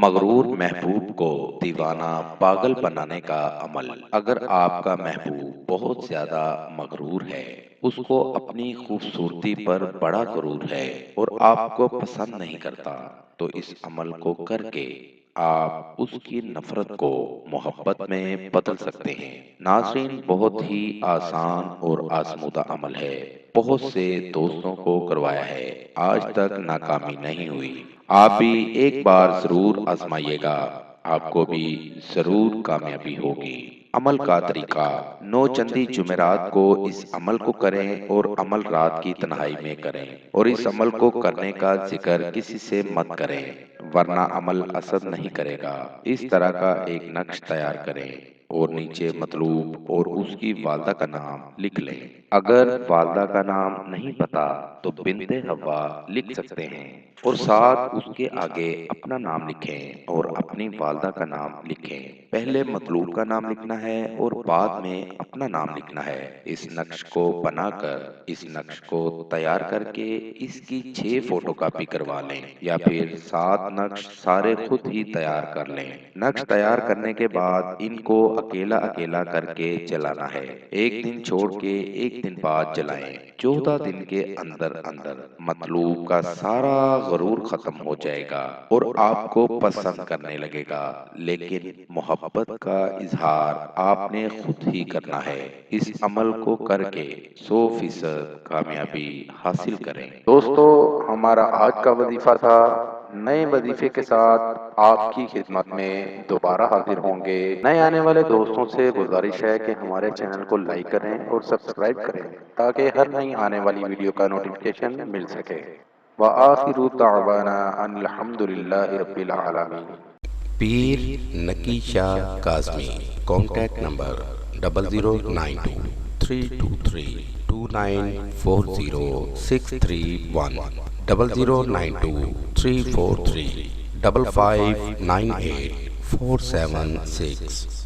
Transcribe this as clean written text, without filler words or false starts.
مغرور محبوب کو دیوانہ پاگل بنانے کا عمل۔ اگر آپ کا محبوب بہت زیادہ مغرور ہے، اس کو اپنی خوبصورتی پر بڑا غرور ہے اور آپ کو پسند نہیں کرتا، تو اس عمل کو کر کے آپ اس کی نفرت کو محبت میں بدل سکتے ہیں۔ ناظرین، بہت ہی آسان اور آزمودہ عمل ہے۔ بہت سے دوستوں کو کروایا ہے، آج تک ناکامی نہیں ہوئی۔ آپ بھی ایک بار ضرور آزمائیے گا، آپ کو بھی ضرور کامیابی ہوگی۔ عمل کا طریقہ: 9 چندی جمعرات کو اس عمل کو کریں اور عمل رات کی تنہائی میں کریں، اور اس عمل کو کرنے کا ذکر کسی سے مت کریں، ورنہ عمل اثر نہیں کرے گا۔ اس طرح کا ایک نقش تیار کریں اور نیچے مطلوب اور اس کی والدہ کا نام لکھ لیں۔ اگر والدہ کا نام نہیں پتا تو بنت حوا لکھ سکتے ہیں، اور ساتھ اس کے آگے اپنا نام لکھیں اور اپنی والدہ کا نام لکھیں۔ پہلے مطلوب کا نام لکھنا ہے اور بعد میں اپنا نام لکھنا ہے۔ اس نقش کو بنا کر، اس نقش کو تیار کر کے اس کی 6 فوٹو کاپی کروا لیں، یا پھر 7 نقش سارے خود ہی تیار کر لیں۔ نقش تیار کرنے کے بعد ان کو اکیلا اکیلا کر کے جلانا ہے۔ ایک دن چھوڑ کے ایک دن بعد جلائیں۔ 14 دن کے اندر اندر مطلوب کا سارا غرور ختم ہو جائے گا اور آپ کو پسند کرنے لگے گا، لیکن محبت کا اظہار آپ نے خود ہی کرنا ہے۔ اس عمل کو کر کے 100% کامیابی حاصل کریں۔ دوستو، ہمارا آج کا وظیفہ تھا۔ نئے وظیفے کے ساتھ آپ کی خدمت میں دوبارہ حاضر ہوں گے۔ نئے آنے والے دوستوں سے گزارش ہے کہ ہمارے چینل کو لائک کریں اور سبسکرائب کریں تاکہ ہر نئی آنے والی ویڈیو کا نوٹیفیکیشن مل سکے۔ وآخر دعوانا ان الحمد للہ رب العالمین۔ پیر نکی شاہ کاظمی، کانٹیکٹ نمبر 009232940631 00923435598476